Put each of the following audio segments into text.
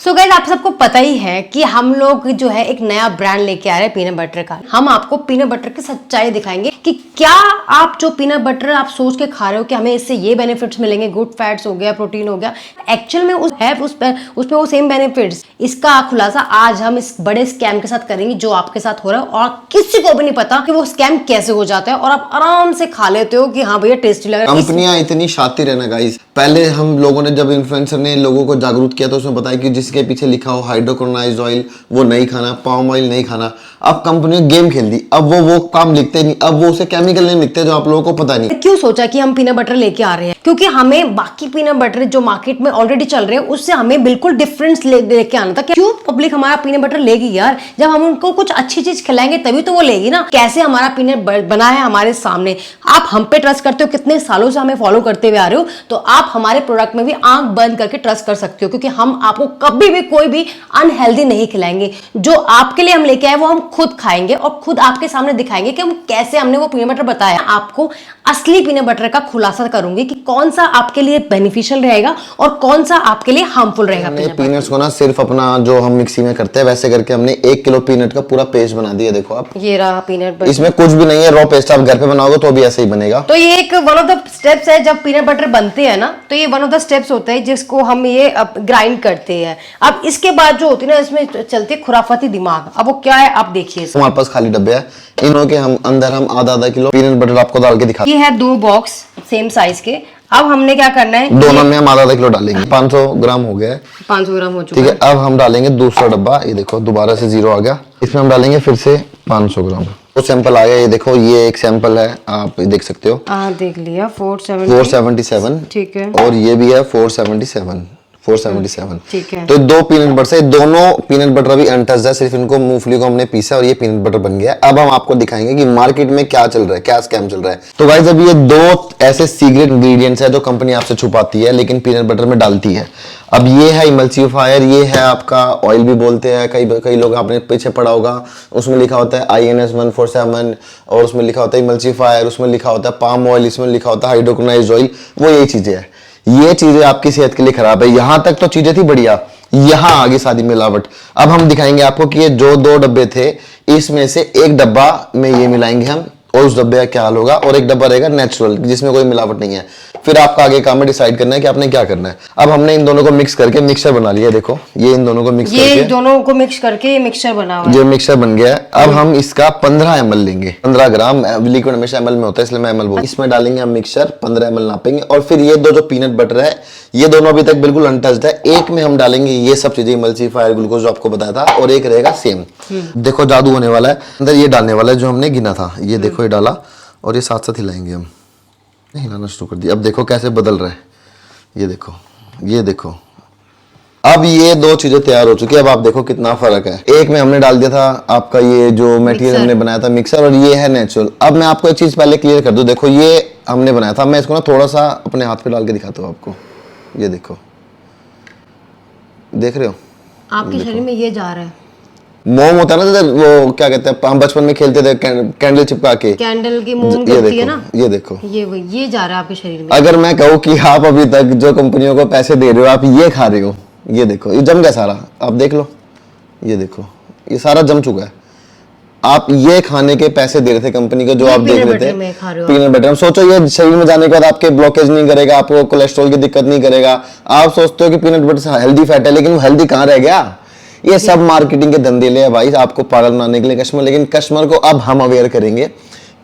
So guys, आप सबको पता ही है कि हम लोग जो है एक नया ब्रांड लेके आ रहे हैं पीनट बटर का। हम आपको पीनट बटर की सच्चाई दिखाएंगे कि क्या आप जो पीनट बटर आप सोच के खा रहे हो कि हमें इससे ये बेनिफिट्स मिलेंगे, गुड फैट्स हो गया, प्रोटीन हो गया, एक्चुअल में उसमें वो सेम बेनिफिट्स। इसका खुलासा आज हम इस बड़े स्कैम के साथ करेंगे जो आपके साथ हो रहा है और किसी को भी नहीं पता कि वो स्कैम कैसे हो जाता है और आप आराम से खा लेते हो कि हाँ भैया टेस्टी लग रहा है। कंपनियां इतनी शातिर है ना गाइस। पहले हम लोगों ने जब इन्फ्लुएंसर ने लोगों को जागरूक किया तो उसमें बताया कि जिसके पीछे लिखा हो हाइड्रोक्लोराइज्ड ऑयल वो नहीं खाना, पाम ऑयल नहीं खाना। अब कंपनी ने गेम खेल दी, अब वो काम लिखते नहीं, अब वो उसे केमिकल नहीं लिखते जो आप लोगों को पता नहीं। क्यों सोचा कि हम पीनट बटर लेके आ रहे हैं? क्योंकि हमें बाकी पीनट बटर जो मार्केट में ऑलरेडी चल रहे हैं उससे हमें बिल्कुल डिफरेंस लेके आना था। क्यों पब्लिक हमारा पीनट बटर लेगी यार? जब हम उनको कुछ अच्छी चीज खिलाएंगे तभी तो वो लेगी ना। कैसे हमारा पीनट बना है हमारे सामने, आप हम पे ट्रस्ट करते हो, कितने सालों से हमें फॉलो करते हुए आ रहे हो, तो आप हमारे प्रोडक्ट में भी आंख बंद करके ट्रस्ट कर सकते हो क्योंकि हम आपको कभी भी कोई भी अनहेल्दी नहीं खिलाएंगे। जो आपके लिए हम लेके आए वो हम खुद खाएंगे और खुद आपके सामने दिखाएंगे कि हम कैसे हमने वो पीनट बटर बताया। आपको असली पीनट बटर का खुलासा करूंगी कि कौन सा आपके लिए बेनिफिशियल रहेगा और कौन सा आपके लिए हार्मफुल रहेगा। पीनट्स को ना सिर्फ अपना जो हम मिक्सी में करते हैं वैसे करके हमने 1 किलो पीनट का पूरा पेस्ट बना दिया। देखो आप, ये रहा पीनट बटर। इसमें कुछ भी नहीं है, रॉ पेस्ट आप घर पे बनाओगे तो भी ऐसे ही बनेगा। तो ये एक वन ऑफ द स्टेप्स है जब पीनट बटर बनते हैं ना, तो ये वन ऑफ द स्टेप्स होते हैं जिसको हम ये ग्राइंड करते हैं। अब इसके बाद जो होती है ना, इसमें चलते खुराफाती दिमाग। अब वो क्या है आप देखिए। हमारे पास खाली डब्बे है, इनों के हम अंदर हम आधा किलो पीनट बटर आपको डाल के दिखा। ये है 2 बॉक्स सेम साइज के। अब हमने क्या करना है, दोनों में हम आधा किलो डालेंगे। 500 ग्राम हो गया है, 500 ग्राम हो चुका है। ठीक है। अब हम डालेंगे दूसरा डब्बा। ये देखो दोबारा से 0 आ गया, इसमें हम डालेंगे फिर से 500 ग्राम। तो सैंपल आ गया, ये देखो ये एक सैंपल है, आप देख सकते हो। देख लिया 477, ठीक है। और ये भी है 477, ठीक है। तो 2 पीनट बटर से दोनों पीनट बटर अभी अनटच्ड है, सिर्फ इनको मूंगफली को हमने पीसा और ये पीनट बटर बन गया। अब हम आपको दिखाएंगे कि मार्केट में क्या चल रहा है, क्या स्कैम चल रहा है। तो गाइस अब ये 2 ऐसे सीक्रेट इंग्रेडिएंट्स है जो कंपनी आपसे छुपाती है लेकिन पीनट बटर में डालती है। अब ये है इमल्सिफायर, ये है आपका ऑयल भी बोलते हैं। कई लोग आपने पीछे पढ़ा होगा, उसमें लिखा होता है INS 147 और उसमें लिखा होता है इमल्सिफायर, उसमें लिखा होता है पाम ऑयल, इसमें लिखा होता है हाइड्रोक्लोराइज्ड ऑयल। वो यही चीजें है, ये चीजें आपकी सेहत के लिए खराब है। यहां तक तो चीजें थी बढ़िया, यहां आगे सारी मिलावट। अब हम दिखाएंगे आपको कि ये जो 2 डब्बे थे इसमें से एक डब्बा में ये मिलाएंगे हम और उस डब्बे का क्या हाल होगा, और एक डब्बा रहेगा नेचुरल जिसमें कोई मिलावट नहीं है। फिर आपका आगे काम में डिसाइड करना है कि आपने क्या करना है। अब हमने इन दोनों को मिक्स करके मिक्सचर बना लिया। देखो ये इन दोनों को मिक्स करके, दोनों को मिक्स करके ये मिक्सचर बना हुआ है। ये मिक्सचर बन गया है। अब हम इसका 15 ml लेंगे। 15 ग्राम, लिक्विड हमेशा ml में होता है इसलिए मैं ml बोल। इसमें डालेंगे हम मिक्सचर, 15 ml नापेंगे। और फिर ये जो पीनट बटर है ये दोनों अभी तक बिल्कुल अनटच्ड है। एक में हम डालेंगे ये सब चीजें, इमल्सिफायर, ग्लूकोज जो आपको बताया था, और एक रहेगा सेम। देखो जादू होने वाला है। अंदर ये डालने वाला है जो हमने गिना था, ये देखो ये डाला और ये साथ साथ हिलाएंगे हम। हिलाना शुरू कर दिया। अब देखो कैसे बदल रहा है, ये देखो, ये देखो। अब ये 2 चीजें तैयार हो चुकी है। अब आप देखो कितना फर्क है। एक में हमने डाल दिया था आपका ये जो मटेरियल हमने बनाया था मिक्सर, और ये है नेचुरल। अब मैं आपको एक चीज पहले क्लियर कर दूं, देखो ये हमने बनाया था। मैं इसको ना थोड़ा सा अपने हाथ पे डाल के दिखाता हूँ आपको। ये देखो, देख रहे हो आपके शरीर में ये जा रहा है। मोम होता है ना, वो क्या कहते हैं, हम बचपन में खेलते थे कैंडल चिपका के, कैंडल की मोम होती है ना, ये देखो ये जा रहा है आपके शरीर में। अगर मैं कहूँ कि आप अभी तक जो कंपनियों को पैसे दे रहे हो आप ये खा रहे हो, ये देखो ये जम गया सारा। आप देख लो, ये देखो ये सारा जम चुका है। आप ये खाने के पैसे दे रहे थे कंपनी को, जो आप देख रहे थे पीनट बटर। सोचो ये शरीर में जाने के बाद आपके ब्लॉकेज नहीं करेगा, आपको कोलेस्ट्रॉल की दिक्कत नहीं करेगा। आप सोचते हो कि पीनट बटर हेल्दी फैट है, लेकिन वो हेल्दी कहाँ रह गया। ये सब मार्केटिंग के धंधे ले भाई, आपको पागल बनाने के लिए कस्टमर। लेकिन कस्टमर को अब हम अवेयर करेंगे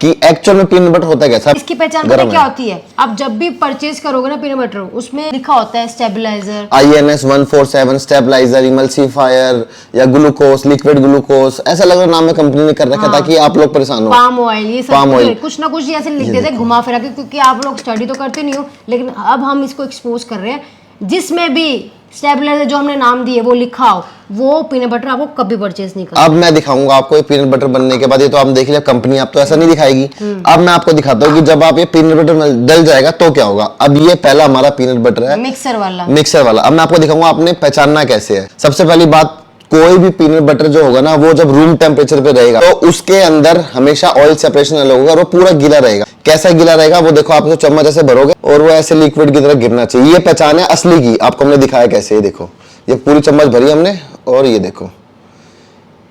कि एक्चुअल में पीनट बटर होता है कैसा। इसकी पहचान क्या होती है? आप जब भी परचेज करोगे ना पीनट बटर, उसमें लिखा होता है स्टेबलाइजर, INS 147 स्टेबलाइजर, इमल्सिफायर या ग्लूकोज, लिक्विड ग्लूकोज, ऐसा लग रहा नाम है कंपनी ने कर रखा था कि आप लोग परेशान हो। पाम ऑयल, ये सब कुछ ना कुछ ऐसे लिख देते घुमा फिरा के, क्योंकि आप लोग स्टडी तो करते नहीं हो। लेकिन अब हम इसको एक्सपोज कर रहे हैं, जिसमें भी स्टेबलाइजर जो हमने नाम दिए वो लिखा हो, वो पीनट बटर आपको कभी परचेज नहीं करना। अब मैं दिखाऊंगा आपको ये पीनट बटर बनने के बाद। ये तो आप देख लिया, कंपनी आप तो ऐसा नहीं दिखाएगी। अब मैं आपको दिखाता हूँ कि जब आप ये पीनट बटर डल जाएगा तो क्या होगा। अब ये पहला हमारा पीनट बटर है मिक्सर वाला। अब मैं आपको दिखाऊंगा आपने पहचानना कैसे है। सबसे पहली बात, कोई भी पीनट बटर जो होगा ना, वो जब रूम टेम्परेचर पे रहेगा तो उसके अंदर हमेशा ऑयल सेपरेशन अलग होगा और वो पूरा गीला रहेगा। कैसा गीला रहेगा वो देखो, आप चम्मच ऐसे भरोगे और वो ऐसे लिक्विड की तरह गिरना चाहिए। ये पहचान है असली की, आपको हमने दिखाया कैसे। ये देखो ये पूरी चम्मच भरी हमने, और ये देखो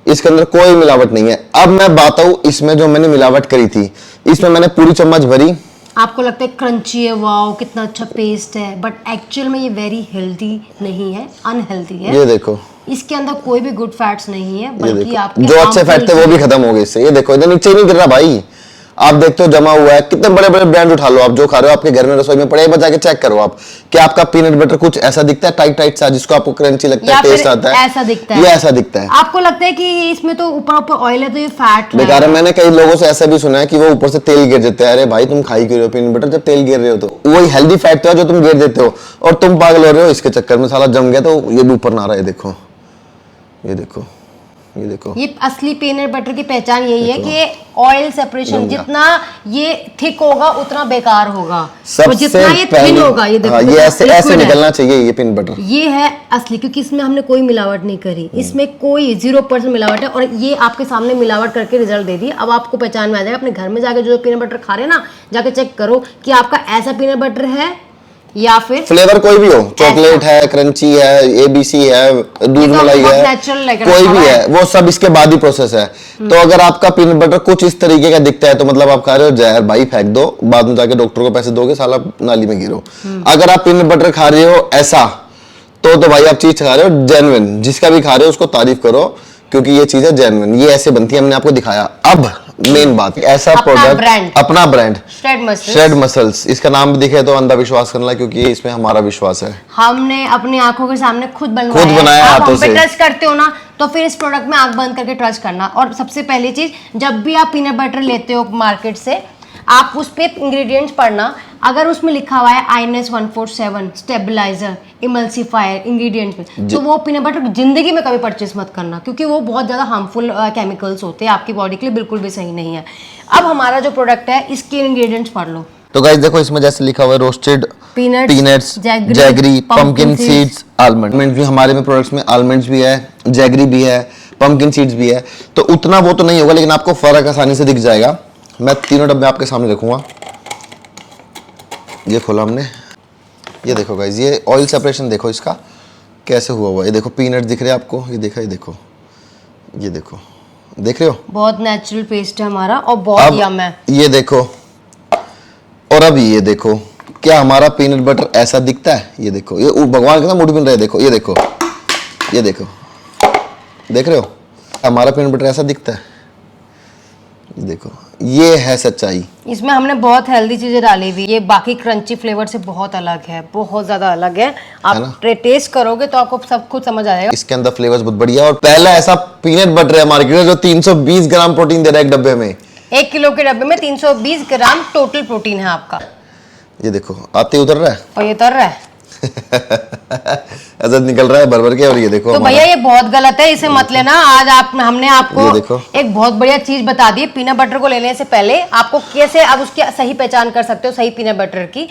इसके अंदर कोई मिलावट नहीं है। अब मैं बताऊं इसमें जो मैंने मिलावट करी थी, इसमें मैंने पूरी चम्मच भरी। आपको लगता है क्रंची है, वाओ कितना अच्छा पेस्ट है, बट एक्चुअल में ये वेरी हेल्दी नहीं है, अनहेल्दी है। ये देखो इसके अंदर कोई भी गुड फैट्स नहीं है, ये बल्कि देखो आपके जो अच्छे harmful फैट थे वो भी खत्म हो गए इससे। ये देखो इधर नीचे नहीं गिर रहा भाई, आप देखते हो जमा हुआ है। कितने बड़े बड़े ब्रांड उठा लो आप, जो खा रहे हो आपके घर में रसोई में पड़े, बचा के चेक करो आप कि आपका पीनट बटर कुछ ऐसा दिखता है टाइट टाइट सा, जिसको आपको क्रंची लगता है, या टेस्ट फिर आता है, ऐसा दिखता है। ये ऐसा दिखता है। आपको लगता है कि इसमें तो ऊपर ऊपर ऑयल है तो ये फैट बेकार है। मैंने कई लोगों से ऐसा भी सुना है कि वो ऊपर से तेल गिर देते हैं। अरे भाई तुम खाई क्यों रहे हो पीनट बटर, जब तेल गिर रहे हो तो वही हेल्दी फैट तो है जो तुम गिर देते हो, और तुम पागल हो रहे हो इसके चक्कर में, साला जम गया तो ये भी ऊपर ना रहा है। देखो ये देखो ये देखो, ये असली पीनट बटर की पहचान यही है कि ऑयल सेपरेशन, जितना ये थिक होगा उतना बेकार होगा, और जितना ये थिन होगा ये देखो ये ऐसे liquid ऐसे है। निकलना चाहिए ये पीनट बटर। ये है असली, क्योंकि इसमें हमने कोई मिलावट नहीं करी, इसमें कोई 0% मिलावट है, और ये आपके सामने मिलावट करके रिजल्ट दे दी। अब आपको पहचान में आ जाएगा, अपने घर में जाके जो पीनट बटर खा रहे हैं ना, जाके चेक करो कि आपका ऐसा पीनट बटर है या फिर फ्लेवर कोई भी हो, चॉकलेट है, क्रंची है, एबीसी है, दूध तो मलाई बहुत है, natural लग रहा कोई है। भी है, वो सब इसके बाद ही प्रोसेस है। तो अगर आपका पीनट बटर कुछ इस तरीके का दिखता है तो मतलब आप खा रहे हो जहर, भाई फेंक दो, बाद में जाके डॉक्टर को पैसे दोगे, साला नाली में गिरो। अगर आप पीनट बटर खा रहे हो ऐसा, तो भाई आप चीज खा रहे हो जेन्युइन, जिसका भी खा रहे हो उसको तारीफ करो, क्योंकि ये चीज है जेन्युइन, ये ऐसे बनती है, हमने आपको दिखाया। अब मेन बात, ऐसा प्रोडक्ट अपना ब्रांड श्रेड मसल्स, इसका नाम भी दिखे तो अंधविश्वास करना, क्योंकि इसमें हमारा विश्वास है। हमने अपनी आंखों के सामने खुद बनाया हाथों हम पे से। ट्रस्ट करते हो ना, तो फिर इस प्रोडक्ट में आंख बंद करके ट्रस्ट करना। और सबसे पहली चीज, जब भी आप पीनट बटर लेते हो मार्केट से, आप उस पे इंग्रेडिएंट्स पढ़ना, अगर उसमें लिखा हुआ है INS 147 स्टेबलाइजर इमल्सिफायर इंग्रेडिएंट्स में, तो वो पीनट बटर जिंदगी में कभी परचेस मत करना, क्योंकि वो बहुत ज़्यादा हार्मफुल केमिकल्स होते हैं, आपकी बॉडी के लिए बिल्कुल भी सही नहीं है। अब हमारा जो प्रोडक्ट है, इसके इंग्रेडिएंट्स पढ़ लो। तो गाइस देखो इसमें जैसे लिखा हुआ है roasted peanuts, jaggery, pumpkin seeds, almond भी हमारे में प्रोडक्ट्स में आलमंड्स भी है, जैगरी भी है, पंपकिन सीड्स भी है। तो उतना वो तो नहीं होगा, लेकिन आपको फर्क आसानी से दिख जाएगा। मैं तीनों डब्बे आपके सामने रखूंगा। ये खोला हमने, ये देखो गाइस, ये ऑयल सेपरेशन देखो इसका कैसे हुआ हुआ। ये देखो पीनट दिख रहे हैं आपको, ये देखा, ये देखो, ये देखो, देख रहे हो, बहुत नेचुरल पेस्ट है हमारा और बहुत यम है। ये देखो, और अब ये देखो क्या हमारा पीनट बटर ऐसा दिखता है। ये देखो, ये भगवान के ना मुड़ मिल रहा है, देखो ये देखो, ये देखो, देख रहे हो हमारा पीनट बटर ऐसा दिखता है। ये देखो, ये है सच्चाई। इसमें हमने बहुत हेल्दी चीजें डाली हुई, ये बाकी क्रंची फ्लेवर से बहुत अलग है, बहुत ज्यादा अलग है। आप टेस्ट करोगे तो आपको सब कुछ समझ आएगा। इसके अंदर फ्लेवर्स बहुत बढ़िया, और पहला ऐसा पीनट बटर है मार्केट में जो 320 ग्राम प्रोटीन दे रहा है एक डब्बे में। 1 किलो के डब्बे में 320 ग्राम टोटल प्रोटीन है आपका। ये देखो आते उतर रहा है, और ये उतर रहा है ऐसा निकल रहा है भर भर के। और ये देखो, तो भैया ये बहुत गलत है, इसे मत लेना। आज हमने आपको देखो एक बहुत बढ़िया चीज बता दी। पीनट बटर को लेने से पहले आपको कैसे आप उसकी सही पहचान कर सकते हो, सही पीनट बटर की।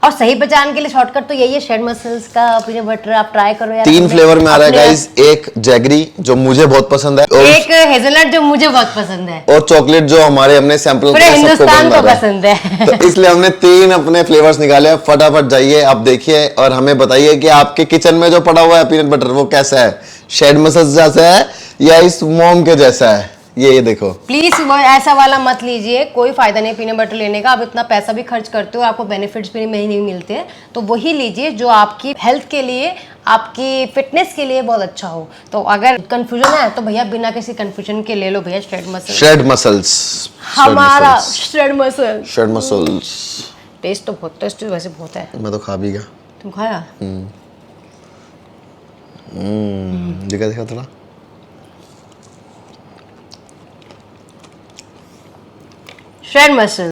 और सही पहचान के लिए शॉर्टकट तो यही है, श्रेड मसल्स का पीनट बटर आप ट्राई करो यार। 3 फ्लेवर में आ रहा है गाइस, एक जैगरी जो मुझे बहुत पसंद है, एक हेजलनट जो मुझे बहुत पसंद है, और चॉकलेट जो हमारे हमने सैंपल पूरे हिंदुस्तान को पसंद है। तो इसलिए हमने 3 अपने फ्लेवर्स निकाले। फटाफट जाइए आप देखिए और हमें बताइए कि आपके किचन में जो पड़ा हुआ है पीनट बटर वो कैसा है, श्रेड मसल्स जैसा है या इस मोम के जैसा है। ये देखो, प्लीज ऐसा वाला मत लीजिए, कोई फायदा नहीं पीनट बटर लेने का। आप इतना पैसा भी खर्च करते हो, आपको बेनिफिट्स भी नहीं मिलते हैं, तो वही लीजिए जो आपकी हेल्थ के लिए, आपकी फिटनेस के लिए बहुत अच्छा हो। तो अगर कंफ्यूजन है तो भैया बिना किसी कंफ्यूजन के ले लो भैया श्रेड मसल्स, हमारा श्रेड मसल्स। टेस्ट तो बहुत टेस्टी वैसे बहुत है। मैं तो खा भी गया। तुम खाया? दिखा दिखा थोड़ा। Shred muscle.